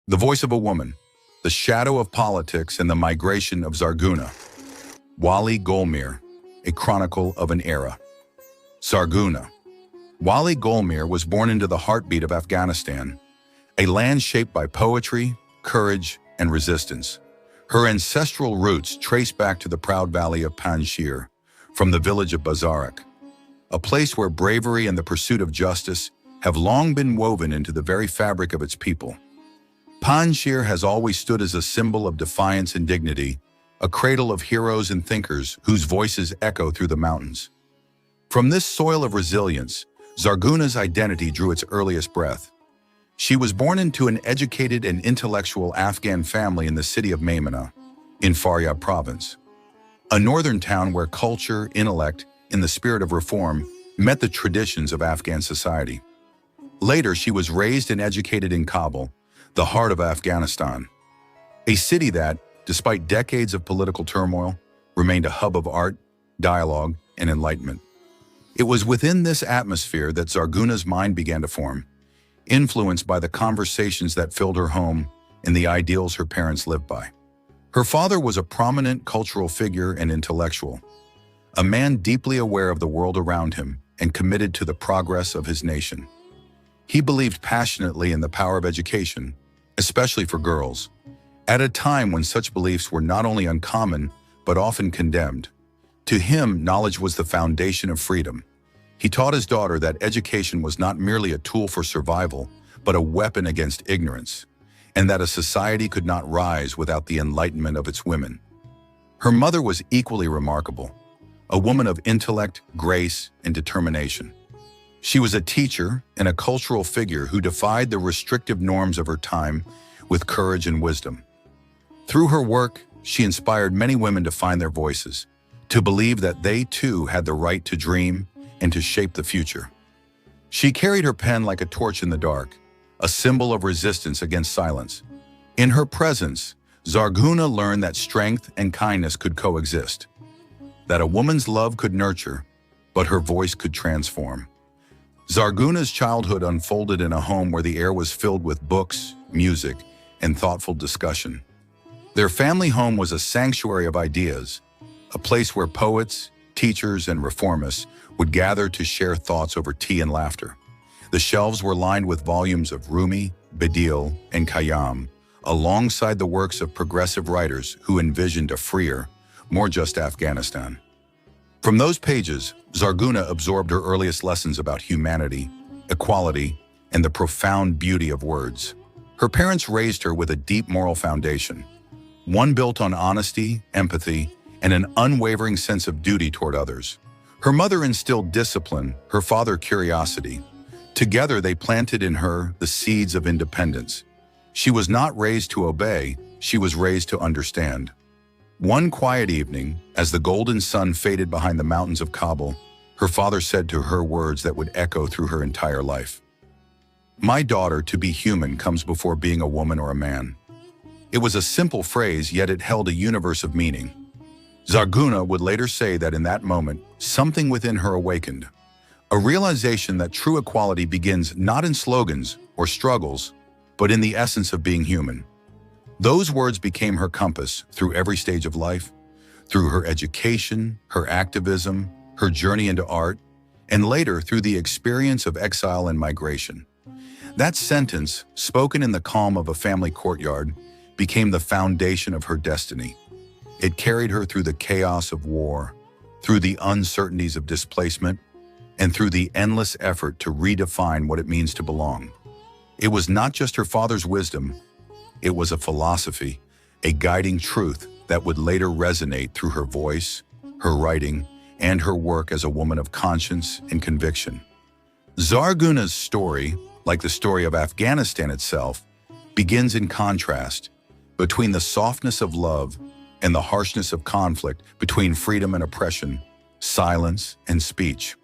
The Voice of a Woman, The Shadow of Politics and the Migration of Zarguna. Wali Golmir, A Chronicle of an Era. Zarguna. Wali Golmir was born into the heartbeat of Afghanistan, a land shaped by poetry, courage, and resistance. Her ancestral roots trace back to the proud valley of Panjshir, from the village of Bazarak, a place where bravery and the pursuit of justice have long been woven into the very fabric of its people. Panjshir has always stood as a symbol of defiance and dignity, a cradle of heroes and thinkers whose voices echo through the mountains. From this soil of resilience, Zarguna's identity drew its earliest breath. She was born into an educated and intellectual Afghan family in the city of Maymana, in Faryab province, a northern town where culture, intellect, and the spirit of reform met the traditions of Afghan society. Later, she was raised and educated in Kabul, the heart of Afghanistan, a city that, despite decades of political turmoil, remained a hub of art, dialogue, and enlightenment. It was within this atmosphere that Zarguna's mind began to form, influenced by the conversations that filled her home and the ideals her parents lived by. Her father was a prominent cultural figure and intellectual, a man deeply aware of the world around him and committed to the progress of his nation. He believed passionately in the power of education, especially for girls, at a time when such beliefs were not only uncommon, but often condemned. To him, knowledge was the foundation of freedom. He taught his daughter that education was not merely a tool for survival, but a weapon against ignorance, and that a society could not rise without the enlightenment of its women. Her mother was equally remarkable, a woman of intellect, grace, and determination. She was a teacher and a cultural figure who defied the restrictive norms of her time with courage and wisdom. Through her work, she inspired many women to find their voices, to believe that they too had the right to dream and to shape the future. She carried her pen like a torch in the dark, a symbol of resistance against silence. In her presence, Zarguna learned that strength and kindness could coexist, that a woman's love could nurture, but her voice could transform. Zarguna's childhood unfolded in a home where the air was filled with books, music, and thoughtful discussion. Their family home was a sanctuary of ideas, a place where poets, teachers, and reformists would gather to share thoughts over tea and laughter. The shelves were lined with volumes of Rumi, Badil, and Khayyam, alongside the works of progressive writers who envisioned a freer, more just Afghanistan. From those pages, Zarguna absorbed her earliest lessons about humanity, equality, and the profound beauty of words. Her parents raised her with a deep moral foundation, one built on honesty, empathy, and an unwavering sense of duty toward others. Her mother instilled discipline, her father curiosity. Together, they planted in her the seeds of independence. She was not raised to obey, she was raised to understand. One quiet evening, as the golden sun faded behind the mountains of Kabul, her father said to her words that would echo through her entire life. "My daughter, to be human comes before being a woman or a man." It was a simple phrase, yet it held a universe of meaning. Zarguna would later say that in that moment, something within her awakened, a realization that true equality begins not in slogans or struggles, but in the essence of being human. Those words became her compass through every stage of life, through her education, her activism, her journey into art, and later through the experience of exile and migration. That sentence, spoken in the calm of a family courtyard, became the foundation of her destiny. It carried her through the chaos of war, through the uncertainties of displacement, and through the endless effort to redefine what it means to belong. It was not just her father's wisdom, it was a philosophy, a guiding truth that would later resonate through her voice, her writing, and her work as a woman of conscience and conviction. Zarguna's story, like the story of Afghanistan itself, begins in contrast between the softness of love and the harshness of conflict, between freedom and oppression, silence and speech.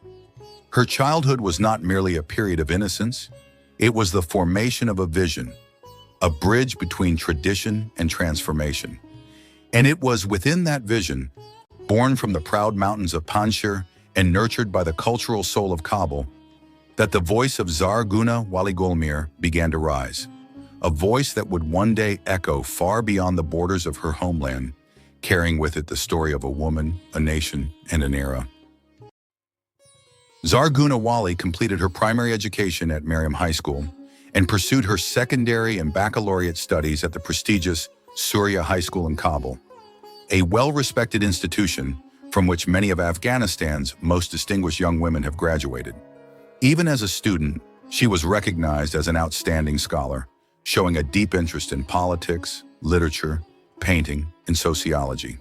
Her childhood was not merely a period of innocence, it was the formation of a vision, a bridge between tradition and transformation. And it was within that vision, born from the proud mountains of Panjshir and nurtured by the cultural soul of Kabul, that the voice of Zarguna Wali Golmir began to rise, a voice that would one day echo far beyond the borders of her homeland, carrying with it the story of a woman, a nation, and an era. Zarguna Wali completed her primary education at Mariam High School and pursued her secondary and baccalaureate studies at the prestigious Surya High School in Kabul, a well-respected institution from which many of Afghanistan's most distinguished young women have graduated. Even as a student, she was recognized as an outstanding scholar, showing a deep interest in politics, literature, painting, and sociology.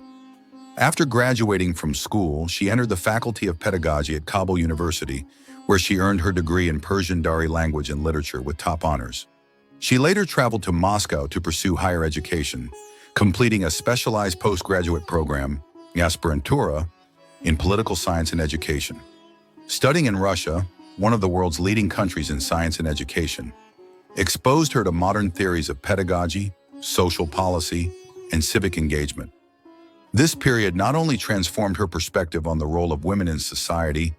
After graduating from school, she entered the Faculty of Pedagogy at Kabul University, where she earned her degree in Persian Dari language and literature with top honors. She later traveled to Moscow to pursue higher education, completing a specialized postgraduate program, aspirantura, in political science and education. Studying in Russia, one of the world's leading countries in science and education, exposed her to modern theories of pedagogy, social policy, and civic engagement. This period not only transformed her perspective on the role of women in society,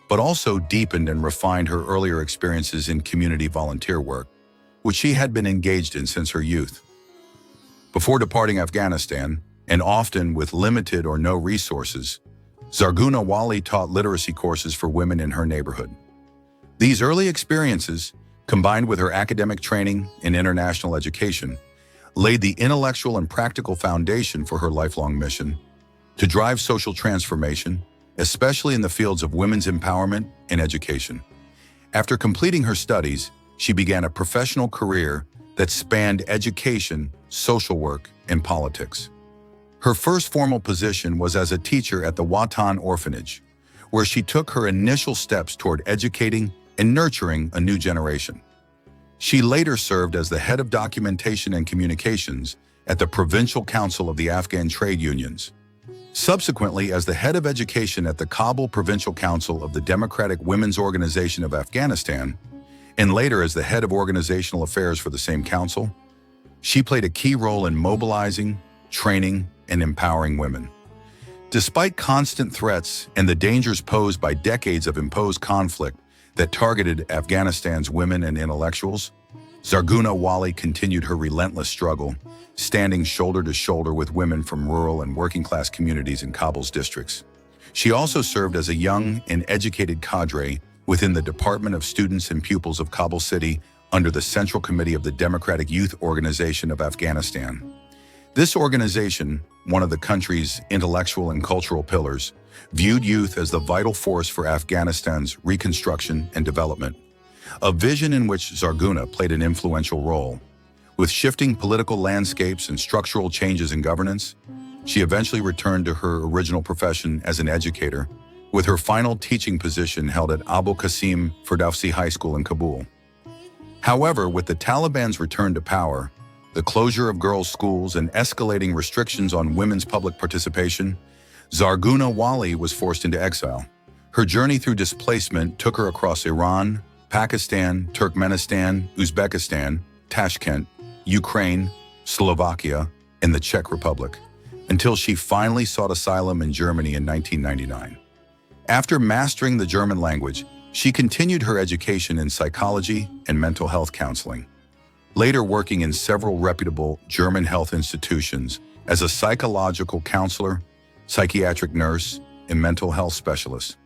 but also deepened and refined her earlier experiences in community volunteer work, which she had been engaged in since her youth. Before departing Afghanistan, and often with limited or no resources, Zarghuna Wali taught literacy courses for women in her neighborhood. These early experiences, combined with her academic training in international education, laid the intellectual and practical foundation for her lifelong mission to drive social transformation, especially in the fields of women's empowerment and education. After completing her studies, she began a professional career that spanned education, social work, and politics. Her first formal position was as a teacher at the Watan Orphanage, where she took her initial steps toward educating and nurturing a new generation. She later served as the head of documentation and communications at the Provincial Council of the Afghan Trade Unions, subsequently as the head of education at the Kabul Provincial Council of the Democratic Women's Organization of Afghanistan, and later as the head of organizational affairs for the same council. She played a key role in mobilizing, training, and empowering women. Despite constant threats and the dangers posed by decades of imposed conflict that targeted Afghanistan's women and intellectuals, Zarghuna Wali continued her relentless struggle, standing shoulder to shoulder with women from rural and working-class communities in Kabul's districts. She also served as a young and educated cadre within the Department of Students and Pupils of Kabul City under the Central Committee of the Democratic Youth Organization of Afghanistan. This organization, one of the country's intellectual and cultural pillars, viewed youth as the vital force for Afghanistan's reconstruction and development, a vision in which Zarghuna played an influential role. With shifting political landscapes and structural changes in governance, she eventually returned to her original profession as an educator, with her final teaching position held at Abu Qasim Firdausi High School in Kabul. However, with the Taliban's return to power, the closure of girls' schools, and escalating restrictions on women's public participation, Zarghuna Wali was forced into exile. Her journey through displacement took her across Iran, Pakistan, Turkmenistan, Uzbekistan, Tashkent, Ukraine, Slovakia, and the Czech Republic, until she finally sought asylum in Germany in 1999. After mastering the German language, she continued her education in psychology and mental health counseling, later working in several reputable German health institutions as a psychological counselor, psychiatric nurse, and mental health specialist.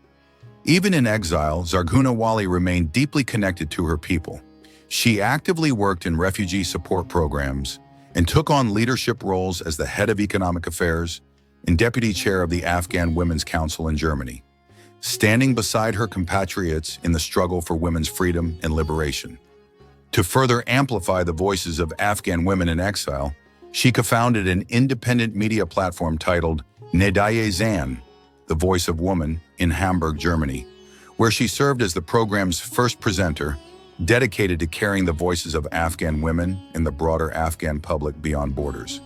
Even in exile, Zarghuna Wali remained deeply connected to her people. She actively worked in refugee support programs and took on leadership roles as the head of economic affairs and deputy chair of the Afghan Women's Council in Germany, standing beside her compatriots in the struggle for women's freedom and liberation. To further amplify the voices of Afghan women in exile, she co-founded an independent media platform titled Nedaye Zan, the Voice of Woman, in Hamburg, Germany, where she served as the program's first presenter, dedicated to carrying the voices of Afghan women and the broader Afghan public beyond borders.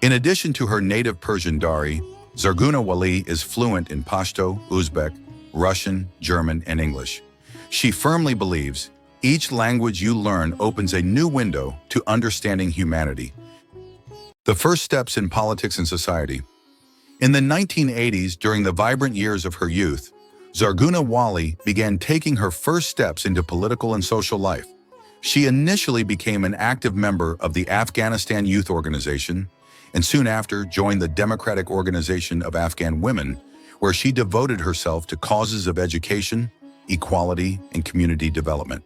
In addition to her native Persian Dari, Zarghuna Wali is fluent in Pashto, Uzbek, Russian, German, and English. She firmly believes each language you learn opens a new window to understanding humanity. The first steps in politics and society. In the 1980s, during the vibrant years of her youth, Zarghuna Wali began taking her first steps into political and social life. She initially became an active member of the Afghanistan Youth Organization, and soon after joined the Democratic Organization of Afghan Women, where she devoted herself to causes of education, equality, and community development.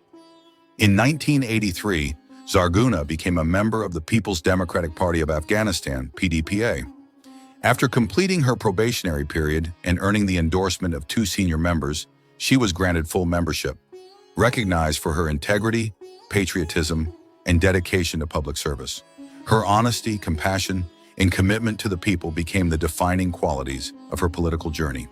In 1983, Zarghuna became a member of the People's Democratic Party of Afghanistan, PDPA. After completing her probationary period and earning the endorsement of 2 senior members, she was granted full membership, recognized for her integrity, patriotism, and dedication to public service. Her honesty, compassion, and commitment to the people became the defining qualities of her political journey.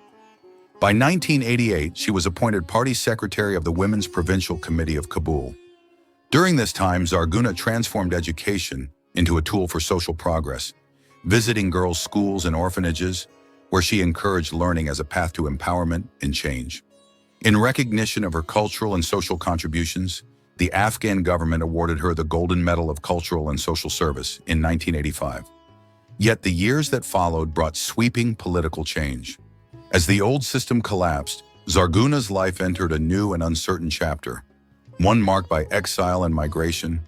By 1988, she was appointed party secretary of the Women's Provincial Committee of Kabul. During this time, Zarguna transformed education into a tool for social progress, visiting girls' schools and orphanages, where she encouraged learning as a path to empowerment and change. In recognition of her cultural and social contributions, the Afghan government awarded her the Golden Medal of Cultural and Social Service in 1985. Yet the years that followed brought sweeping political change. As the old system collapsed, Zarguna's life entered a new and uncertain chapter, one marked by exile and migration.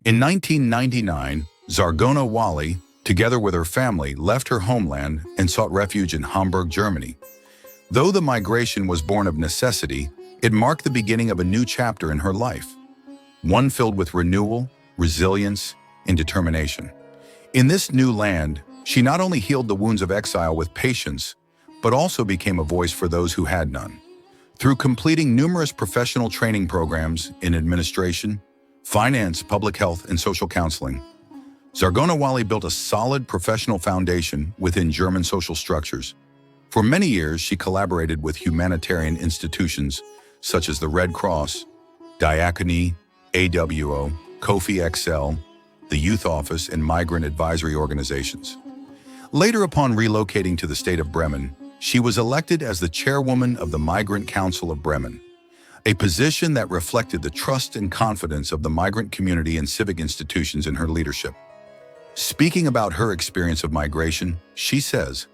In 1999, Zargona Wali, together with her family, left her homeland and sought refuge in Hamburg, Germany. Though the migration was born of necessity, it marked the beginning of a new chapter in her life, one filled with renewal, resilience, and determination. In this new land, she not only healed the wounds of exile with patience, but also became a voice for those who had none. Through completing numerous professional training programs in administration, finance, public health, and social counseling, Zargona Wali built a solid professional foundation within German social structures. For many years, she collaborated with humanitarian institutions such as the Red Cross, Diakonie, AWO, Kofi XL, the Youth Office, and migrant advisory organizations. Later, upon relocating to the state of Bremen, she was elected as the chairwoman of the Migrant Council of Bremen, a position that reflected the trust and confidence of the migrant community and civic institutions in her leadership. Speaking about her experience of migration, she says,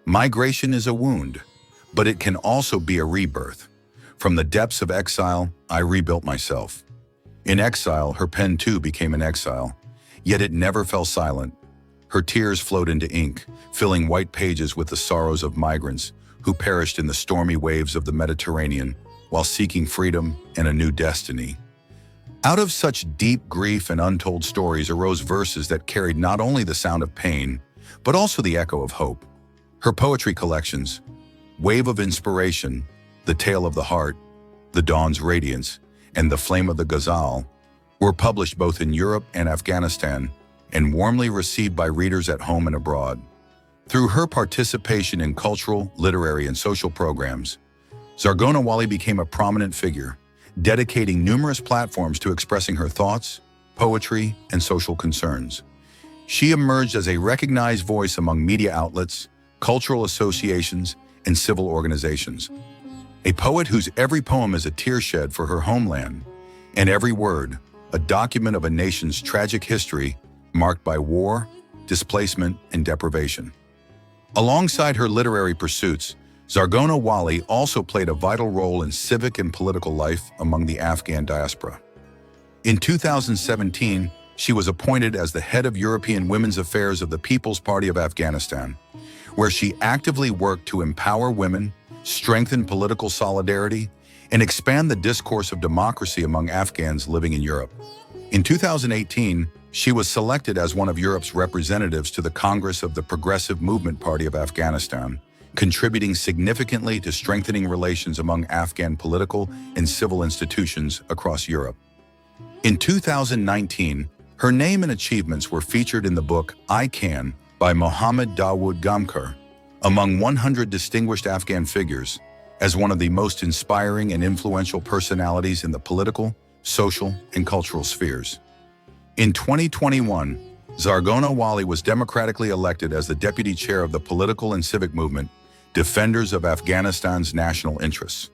"Migration is a wound, but it can also be a rebirth. From the depths of exile, I rebuilt myself." In exile, her pen too became an exile, yet it never fell silent. Her tears flowed into ink, filling white pages with the sorrows of migrants who perished in the stormy waves of the Mediterranean while seeking freedom and a new destiny. Out of such deep grief and untold stories arose verses that carried not only the sound of pain, but also the echo of hope. Her poetry collections, Wave of Inspiration, The Tale of the Heart, The Dawn's Radiance, and The Flame of the Ghazal, were published both in Europe and Afghanistan and warmly received by readers at home and abroad. Through her participation in cultural, literary, and social programs, Zargona Wali became a prominent figure, dedicating numerous platforms to expressing her thoughts, poetry, and social concerns. She emerged as a recognized voice among media outlets, cultural associations, and civil organizations. A poet whose every poem is a tearshed for her homeland, and every word, a document of a nation's tragic history marked by war, displacement, and deprivation. Alongside her literary pursuits, Zargona Wali also played a vital role in civic and political life among the Afghan diaspora. In 2017, she was appointed as the head of European Women's Affairs of the People's Party of Afghanistan, where she actively worked to empower women, strengthen political solidarity, and expand the discourse of democracy among Afghans living in Europe. In 2018, she was selected as one of Europe's representatives to the Congress of the Progressive Movement Party of Afghanistan, contributing significantly to strengthening relations among Afghan political and civil institutions across Europe. In 2019, her name and achievements were featured in the book I Can by Mohammad Dawood Gamkar, among 100 distinguished Afghan figures, as one of the most inspiring and influential personalities in the political, social, and cultural spheres. In 2021, Zargona Wali was democratically elected as the deputy chair of the political and civic movement, Defenders of Afghanistan's National Interests.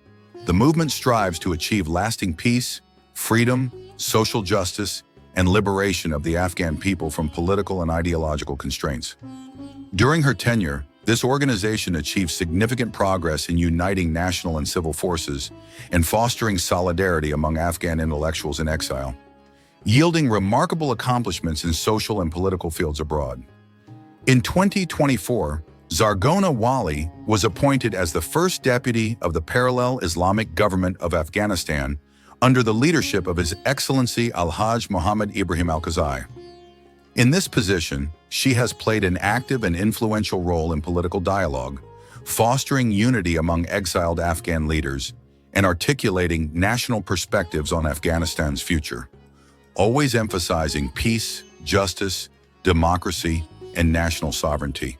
The movement strives to achieve lasting peace, freedom, social justice, and liberation of the Afghan people from political and ideological constraints. During her tenure, this organization achieved significant progress in uniting national and civil forces and fostering solidarity among Afghan intellectuals in exile, yielding remarkable accomplishments in social and political fields abroad. In 2024, Zargona Wali was appointed as the first deputy of the Parallel Islamic Government of Afghanistan under the leadership of His Excellency Al-Hajj Mohammad Ibrahim Al-Qazai. In this position, she has played an active and influential role in political dialogue, fostering unity among exiled Afghan leaders and articulating national perspectives on Afghanistan's future, always emphasizing peace, justice, democracy, and national sovereignty.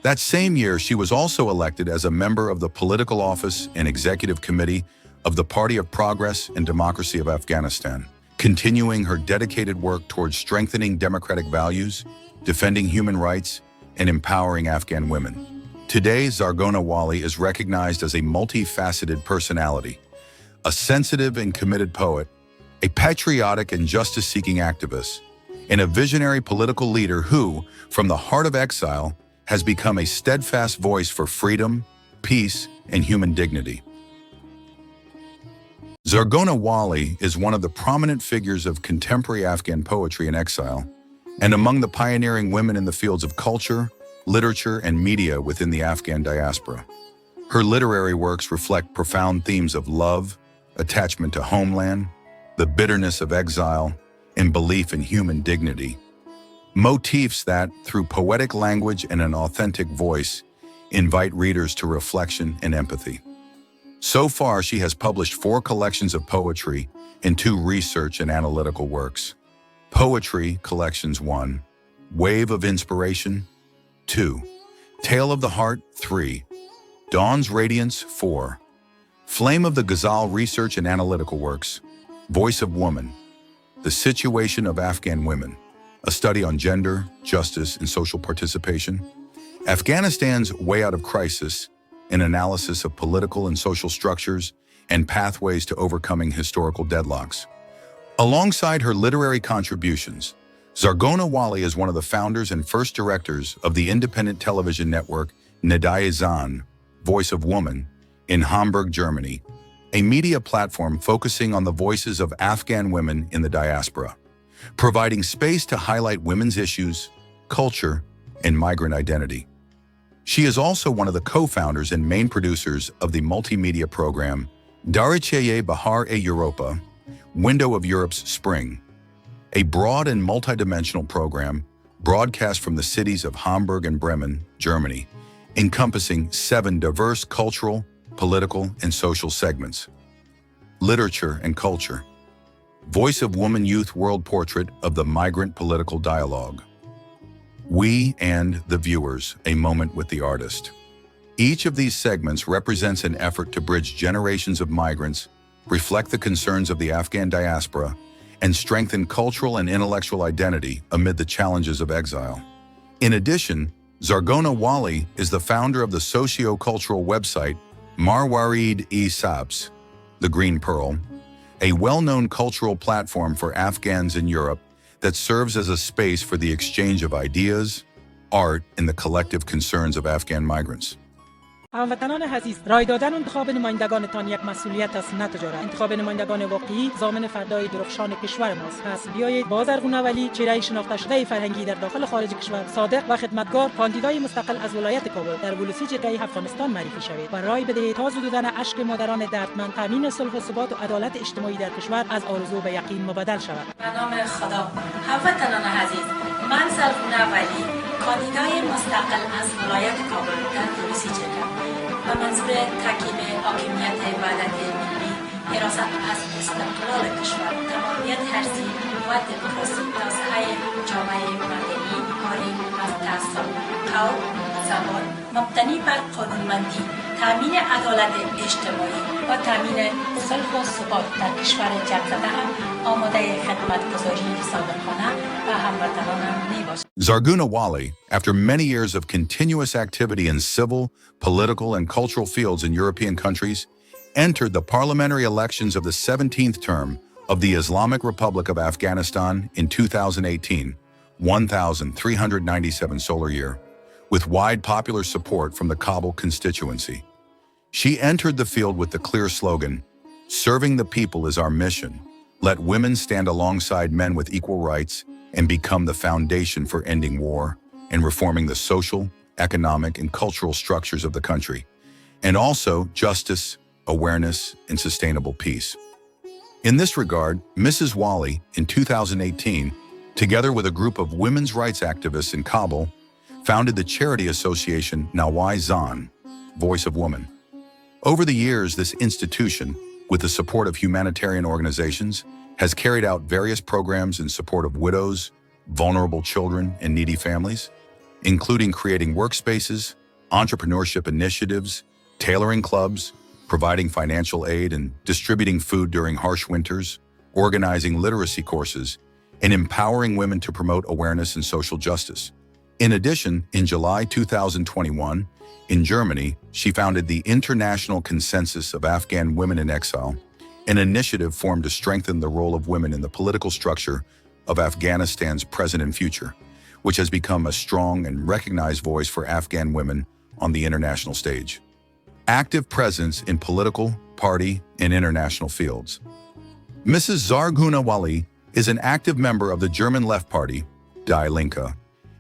That same year, she was also elected as a member of the Political Office and Executive Committee of the Party of Progress and Democracy of Afghanistan, continuing her dedicated work towards strengthening democratic values, defending human rights, and empowering Afghan women. Today, Zargona Wali is recognized as a multifaceted personality, a sensitive and committed poet, a patriotic and justice-seeking activist, and a visionary political leader who, from the heart of exile, has become a steadfast voice for freedom, peace, and human dignity. Zargona Wali is one of the prominent figures of contemporary Afghan poetry in exile, and among the pioneering women in the fields of culture, literature, and media within the Afghan diaspora. Her literary works reflect profound themes of love, attachment to homeland, the bitterness of exile, and belief in human dignity. Motifs that, through poetic language and an authentic voice, invite readers to reflection and empathy. So far, she has published 4 collections of poetry and 2 research and analytical works. Poetry Collections 1, Wave of Inspiration, 2, Tale of the Heart, 3, Dawn's Radiance, 4, Flame of the Ghazal Research and Analytical Works, Voice of Woman, The Situation of Afghan Women, a study on gender, justice, and social participation, Afghanistan's Way Out of Crisis, an analysis of political and social structures and pathways to overcoming historical deadlocks. Alongside her literary contributions, Zargona Wali is one of the founders and first directors of the independent television network Nedai Zan, Voice of Woman, in Hamburg, Germany, a media platform focusing on the voices of Afghan women in the diaspora, providing space to highlight women's issues, culture, and migrant identity. She is also one of the co-founders and main producers of the multimedia program Dariceye Bahar e Europa, Window of Europe's Spring, a broad and multidimensional program broadcast from the cities of Hamburg and Bremen, Germany, encompassing 7 diverse cultural, political, and social segments. Literature and culture. Voice of Woman Youth World Portrait of the Migrant Political Dialogue. We and the Viewers, a Moment with the Artist. Each of these segments represents an effort to bridge generations of migrants, reflect the concerns of the Afghan diaspora, and strengthen cultural and intellectual identity amid the challenges of exile. In addition, Zargona Wali is the founder of the socio-cultural website Marwarid-e-Sabs, The Green Pearl, a well-known cultural platform for Afghans in Europe that serves as a space for the exchange of ideas, art, and the collective concerns of Afghan migrants. هموطنان عزیز، رای دادن انتخاب نمایندگانتان یک مسئولیت است نه تجارت. انتخاب نمایندگان واقعی ضامن فردای درخشان کشور ماست. پس بیایید با زرغون ولی، چهره شناخته شده فرهنگی در داخل خارج کشور، صادق و خدمتگار، کاندیدای مستقل از ولایت کابل در ولسی جرگه افغانستان معرفی شوید و رای بدهید تا زدودن اشک مادران دردمند، تامین صلح و ثبات و عدالت اجتماعی در کشور از آرزو به یقین مبدل شود. به نام خدا. هموطنان عزیز، من زرغون ولی، کاندیدای مستقل از ولایت کابل در ولسی جرگه و منظور تحکیم حاکمیت وحدت ملی، حراست از استقلال کشور، تمامیت ارضی و دموکراسی، توسعه جامعه مدنی عاری از تعصب، قوم، زبان، مبتنی بر قانونمندی، تامین عدالت اجتماعی و تامین صلح و ثبات در کشور جنگ زده آماده خدمتگزاری صادقانه و هموطنانم میباشد. Zargona Wali, after many years of continuous activity in civil, political, and cultural fields in European countries, entered the parliamentary elections of the 17th term of the Islamic Republic of Afghanistan in 2018, 1397 solar year, with wide popular support from the Kabul constituency. She entered the field with the clear slogan, "Serving the people is our mission. Let women stand alongside men with equal rights and become the foundation for ending war and reforming the social, economic, and cultural structures of the country, and also justice, awareness, and sustainable peace." In this regard, Mrs. Wali, in 2018, together with a group of women's rights activists in Kabul, founded the charity association Nawai Zan, Voice of Woman. Over the years, this institution, with the support of humanitarian organizations, has carried out various programs in support of widows, vulnerable children, and needy families, including creating workspaces, entrepreneurship initiatives, tailoring clubs, providing financial aid and distributing food during harsh winters, organizing literacy courses, and empowering women to promote awareness and social justice. In addition, in July 2021, in Germany, she founded the International Consensus of Afghan Women in Exile, an initiative formed to strengthen the role of women in the political structure of Afghanistan's present and future, which has become a strong and recognized voice for Afghan women on the international stage. Active presence in political, party, and international fields. Mrs. Zarghuna Wali is an active member of the German Left Party, Die Linke,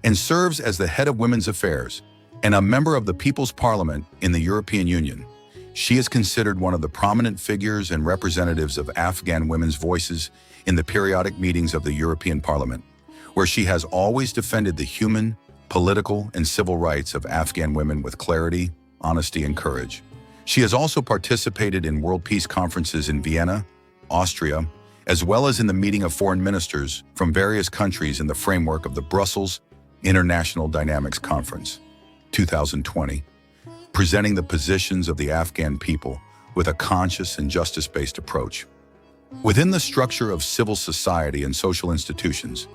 and serves as the head of Women's Affairs and a member of the People's Parliament in the European Union. She is considered one of the prominent figures and representatives of Afghan women's voices in the periodic meetings of the European Parliament, where she has always defended the human, political, and civil rights of Afghan women with clarity, honesty, and courage. She has also participated in World Peace Conferences in Vienna, Austria, as well as in the meeting of foreign ministers from various countries in the framework of the Brussels International Dynamics Conference, 2020, presenting the positions of the Afghan people with a conscious and justice-based approach. Within the structure of civil society and social institutions,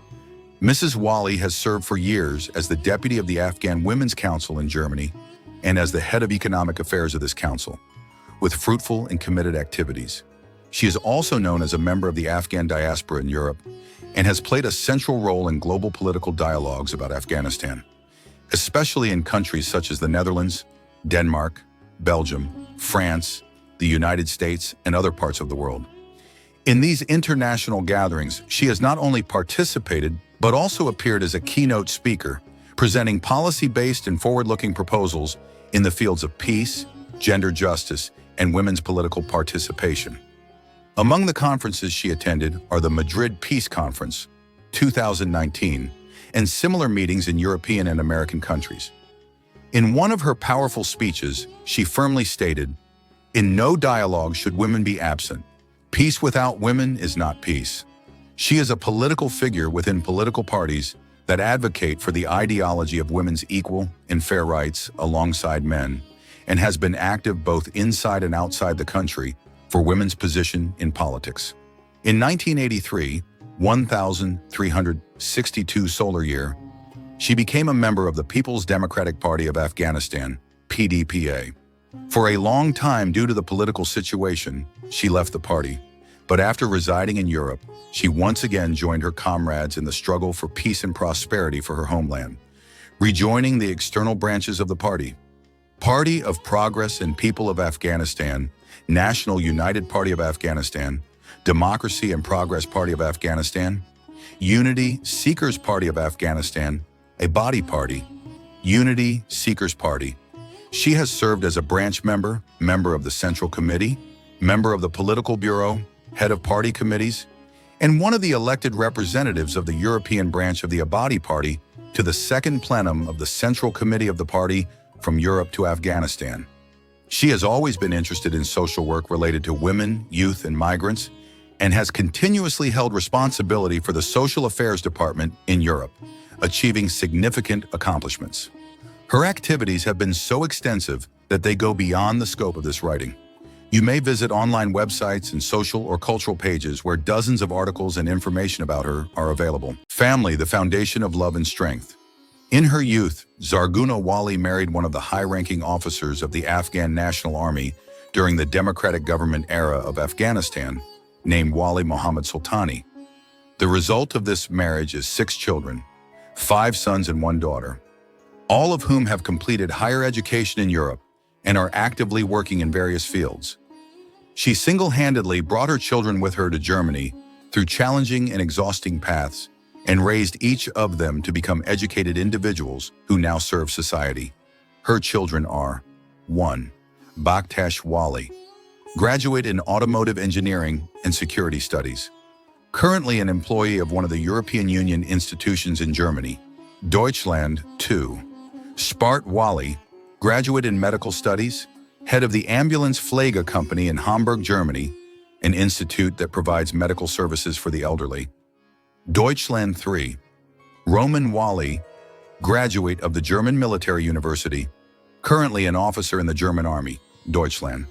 Mrs. Wali has served for years as the deputy of the Afghan Women's Council in Germany and as the head of economic affairs of this council, with fruitful and committed activities. She is also known as a member of the Afghan diaspora in Europe and has played a central role in global political dialogues about Afghanistan, especially in countries such as the Netherlands, Denmark, Belgium, France, the United States, and other parts of the world. In these international gatherings, she has not only participated, but also appeared as a keynote speaker, presenting policy-based and forward-looking proposals in the fields of peace, gender justice, and women's political participation. Among the conferences she attended are the Madrid Peace Conference, 2019, and similar meetings in European and American countries. In one of her powerful speeches, she firmly stated, "In no dialogue should women be absent. Peace without women is not peace." She is a political figure within political parties that advocate for the ideology of women's equal and fair rights alongside men, and has been active both inside and outside the country for women's position in politics. In 1983, 1362 solar year, she became a member of the People's Democratic Party of Afghanistan, PDPA. For a long time, due to the political situation, she left the party. But after residing in Europe, she once again joined her comrades in the struggle for peace and prosperity for her homeland, rejoining the external branches of the party. Party of Progress and People of Afghanistan, National United Party of Afghanistan, Democracy and Progress Party of Afghanistan, Unity Seekers Party of Afghanistan, a body party, Unity Seekers Party. She has served as a branch member, member of the Central Committee, member of the Political Bureau, head of party committees, and one of the elected representatives of the European branch of the Abadi Party to the second plenum of the Central Committee of the party from Europe to Afghanistan. She has always been interested in social work related to women, youth, and migrants, and has continuously held responsibility for the Social Affairs Department in Europe, achieving significant accomplishments. Her activities have been so extensive that they go beyond the scope of this writing. You may visit online websites and social or cultural pages where dozens of articles and information about her are available. Family, the foundation of love and strength. In her youth, Zarghuna Wali married one of the high-ranking officers of the Afghan National Army during the democratic government era of Afghanistan, named Wali Muhammad Sultani. The result of this marriage is 6 children, 5 sons and 1 daughter, all of whom have completed higher education in Europe and are actively working in various fields. She single-handedly brought her children with her to Germany through challenging and exhausting paths and raised each of them to become educated individuals who now serve society. Her children are 1. Bakhtash Wali, graduate in automotive engineering and security studies, currently an employee of one of the European Union institutions in Germany. Deutschland. 2. Spart Wali, graduate in medical studies, head of the Ambulance Pflege Company in Hamburg, Germany, an institute that provides medical services for the elderly. Deutschland. 3. Roman Wali, graduate of the German Military University, currently an officer in the German Army, Deutschland.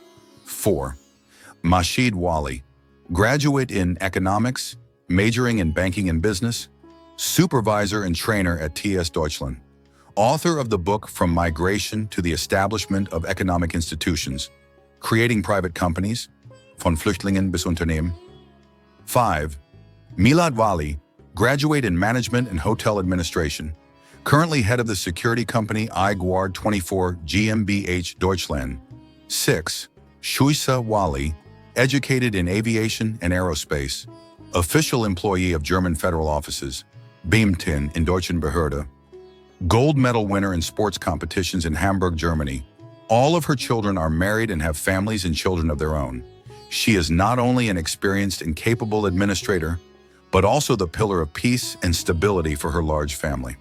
4. Masheed Wali, graduate in economics, majoring in banking and business, supervisor and trainer at TS Deutschland, author of the book From Migration to the Establishment of Economic Institutions, Creating Private Companies, Von Flüchtlingen bis Unternehmen. 5. Milad Wali, graduate in management and hotel administration, currently head of the security company iGuard 24 GmbH Deutschland. 6. Shuisa Wali, educated in aviation and aerospace, official employee of German federal offices, Beamten in Deutschen Behörde, gold medal winner in sports competitions in Hamburg, Germany. All of her children are married and have families and children of their own. She is not only an experienced and capable administrator, but also the pillar of peace and stability for her large family.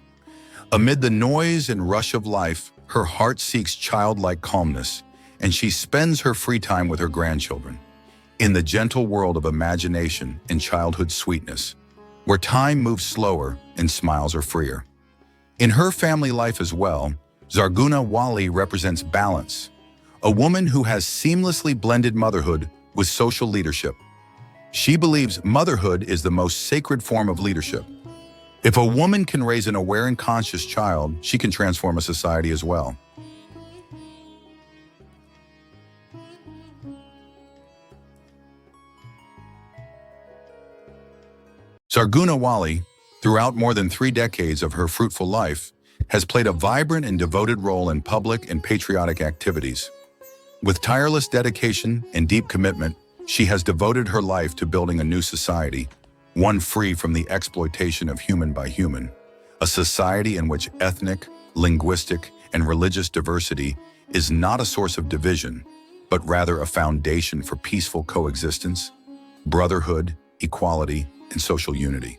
Amid the noise and rush of life, her heart seeks childlike calmness, and she spends her free time with her grandchildren, in the gentle world of imagination and childhood sweetness, where time moves slower and smiles are freer. In her family life as well, Zarguna Wali represents balance, a woman who has seamlessly blended motherhood with social leadership. She believes motherhood is the most sacred form of leadership. If a woman can raise an aware and conscious child, she can transform a society as well. Zarguna Wali, throughout more than 3 decades of her fruitful life, has played a vibrant and devoted role in public and patriotic activities. With tireless dedication and deep commitment, she has devoted her life to building a new society, one free from the exploitation of human by human, a society in which ethnic, linguistic, and religious diversity is not a source of division, but rather a foundation for peaceful coexistence, brotherhood, equality, and social unity.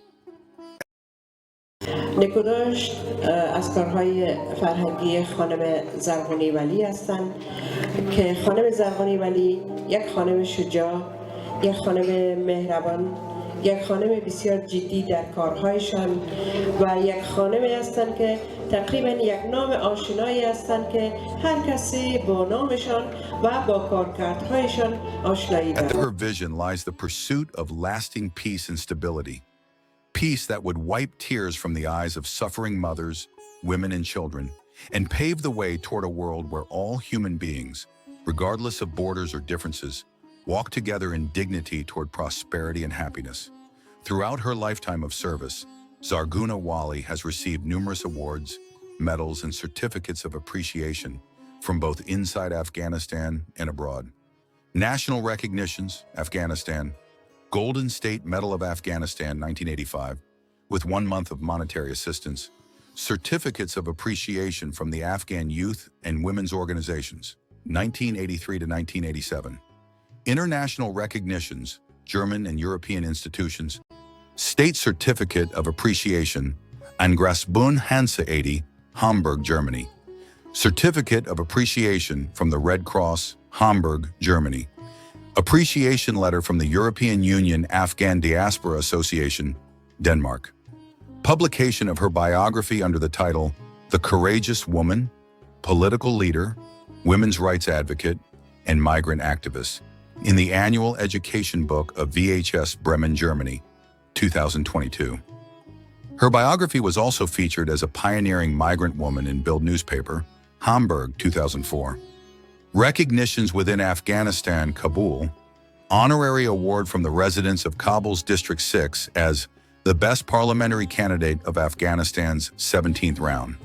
نکوداش از کارهای فرهنگی خانم زرغونی ولی هستند که خانم زرغونی ولی یک خانم شجاع، یک خانم مهربان، یک خانم بسیار جدی در کارهایشان و یک خانمی هستند که تقریبا یک نام آشنایی هستند که هر کسی با نامشان و با کارکردهایشان آشنایی دارد. At her vision lies the pursuit of lasting peace and stability. Peace that would wipe tears from the eyes of suffering mothers, women, and children, and pave the way toward a world where all human beings, regardless of borders or differences, walk together in dignity toward prosperity and happiness. Throughout her lifetime of service, Zarguna Wali has received numerous awards, medals, and certificates of appreciation from both inside Afghanistan and abroad. National recognitions, Afghanistan, Golden State Medal of Afghanistan 1985, with 1 month of monetary assistance, certificates of appreciation from the Afghan Youth and Women's Organizations, 1983 to 1987, international recognitions, German and European institutions, State Certificate of Appreciation, Angrasbund Hansa 80, Hamburg, Germany, Certificate of Appreciation from the Red Cross, Hamburg, Germany, Appreciation Letter from the European Union Afghan Diaspora Association, Denmark. Publication of her biography under the title The Courageous Woman, Political Leader, Women's Rights Advocate, and Migrant Activist in the Annual Education Book of VHS Bremen, Germany, 2022. Her biography was also featured as a pioneering migrant woman in Bild newspaper, Hamburg, 2004. Recognitions within Afghanistan, Kabul, honorary award from the residents of Kabul's District 6 as the best parliamentary candidate of Afghanistan's 17th round.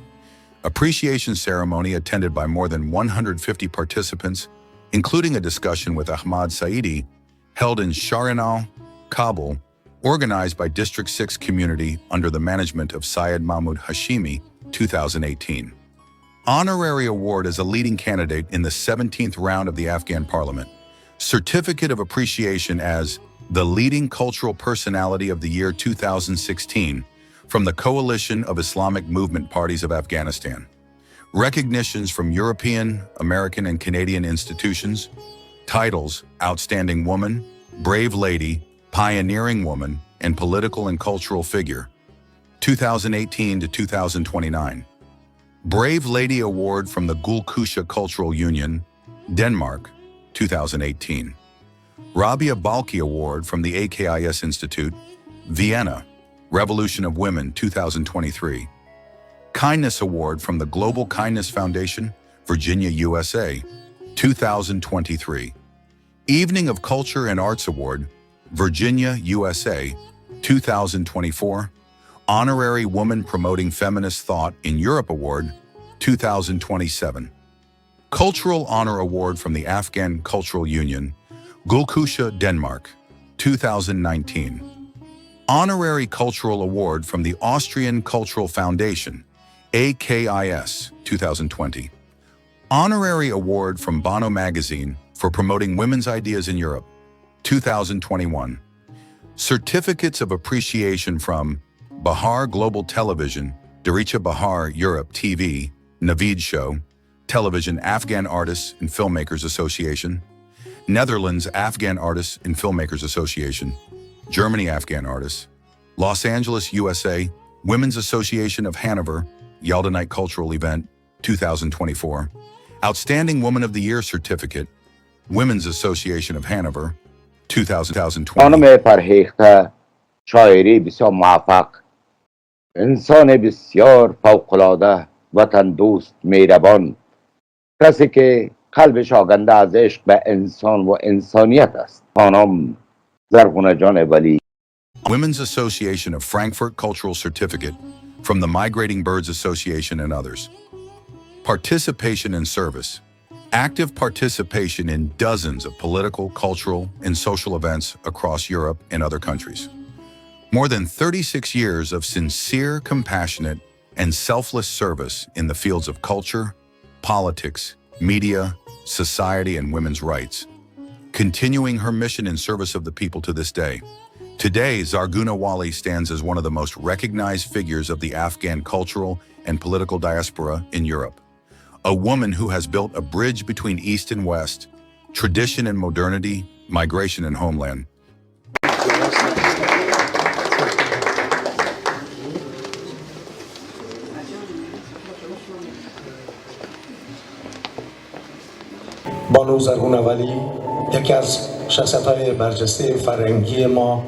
Appreciation ceremony attended by more than 150 participants, including a discussion with Ahmad Saidi, held in Sharinal, Kabul, organized by District 6 community under the management of Syed Mahmoud Hashimi, 2018. Honorary award as a leading candidate in the 17th round of the Afghan parliament. Certificate of appreciation as the leading cultural personality of the year 2016 from the Coalition of Islamic Movement Parties of Afghanistan. Recognitions from European, American, and Canadian institutions. Titles: Outstanding Woman, Brave Lady, Pioneering Woman, and Political and Cultural Figure, 2018 to 2029. Brave Lady Award from the Gulkusha Cultural Union, Denmark, 2018. Rabia Balki Award from the AKIS Institute, Vienna, Revolution of Women 2023. Kindness Award from the Global Kindness Foundation, Virginia, USA, 2023. Evening of Culture and Arts Award, Virginia, USA, 2024. Honorary Woman Promoting Feminist Thought in Europe Award, 2027. Cultural Honor Award from the Afghan Cultural Union, Gulkusha, Denmark, 2019. Honorary Cultural Award from the Austrian Cultural Foundation, AKIS, 2020. Honorary Award from Bono Magazine for promoting women's ideas in Europe, 2021. Certificates of Appreciation from Bahar Global Television, Daricha Bahar Europe TV, Naveed Show, Television Afghan Artists and Filmmakers Association, Netherlands Afghan Artists and Filmmakers Association, Germany Afghan Artists, Los Angeles, USA, Women's Association of Hanover, Yalda Night Cultural Event, 2024, Outstanding Woman of the Year Certificate, Women's Association of Hanover, 2020. خانم فرهیخته شاعری بسیار موفق، انسان بسیار فوق‌العاده، وطن دوست، مهربان، کسی که قلبش آگنده از عشق به انسان و انسانیت است. خانم زرغونه جان ولی. Women's Association of Frankfurt Cultural Certificate from the Migrating Birds Association and others. Participation in service. Active participation in dozens of political, cultural, and social events across Europe and other countries. More than 36 years of sincere, compassionate, and selfless service in the fields of culture, politics, media, society, and women's rights, continuing her mission in service of the people to this day. Today, Zarguna Wali stands as one of the most recognized figures of the Afghan cultural and political diaspora in Europe. A woman who has built a bridge between East and West, tradition and modernity, migration and homeland. بانو زرغونه ولی یکی از شخصیت‌های برجسته فرهنگی ما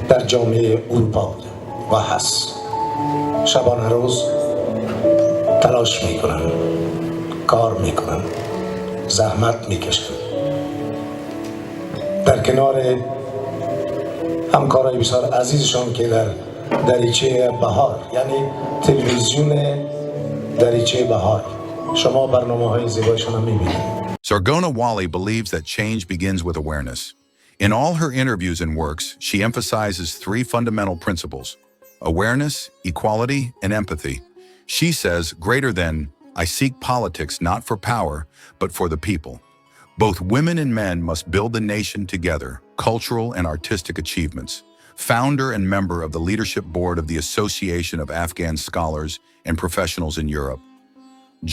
در جامعه اروپا بود و هست. شبانه روز تلاش میکنن، کار میکنن، زحمت میکشن. در کنار همکارای بسیار عزیزشان که در دریچه بهار، یعنی تلویزیون دریچه بهار، شما برنامه‌های زیبایشان هم میبینید. Zarguna Wali believes that change begins with awareness. In all her interviews and works, she emphasizes three fundamental principles: awareness, equality, and empathy. She says, greater than, I seek politics not for power, but for the people. Both women and men must build the nation together, cultural and artistic achievements. Founder and member of the leadership board of the Association of Afghan Scholars and Professionals in Europe.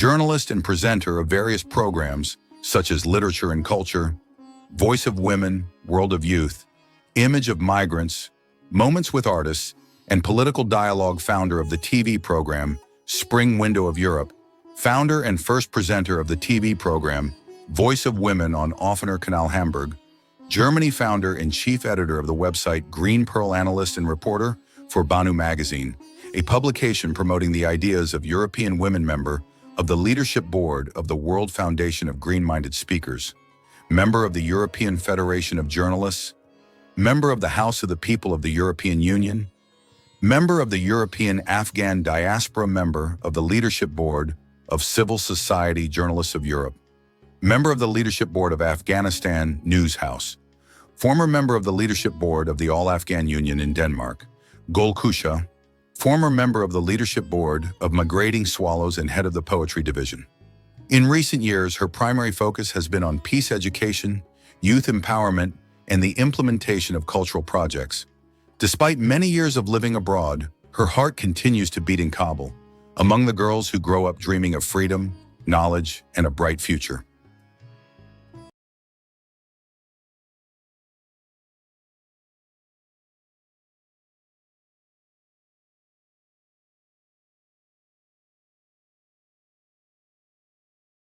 Journalist and presenter of various programs, such as Literature and Culture, Voice of Women, World of Youth, Image of Migrants, Moments with Artists, and Political Dialogue founder of the TV program, Spring Window of Europe, founder and first presenter of the TV program, Voice of Women on Offener Kanal Hamburg, Germany founder and chief editor of the website Green Pearl Analyst and Reporter for Banu Magazine, a publication promoting the ideas of European women member of the Leadership Board of the World Foundation of Green-Minded Speakers, member of the European Federation of Journalists, member of the House of the People of the European Union, member of the European Afghan Diaspora, member of the Leadership Board of Civil Society Journalists of Europe, member of the Leadership Board of Afghanistan News House, former member of the Leadership Board of the All-Afghan Union in Denmark, Gulkusha, former member of the Leadership Board of Migrating Swallows and head of the Poetry Division. In recent years, her primary focus has been on peace education, youth empowerment, and the implementation of cultural projects. Despite many years of living abroad, her heart continues to beat in Kabul, among the girls who grow up dreaming of freedom, knowledge, and a bright future.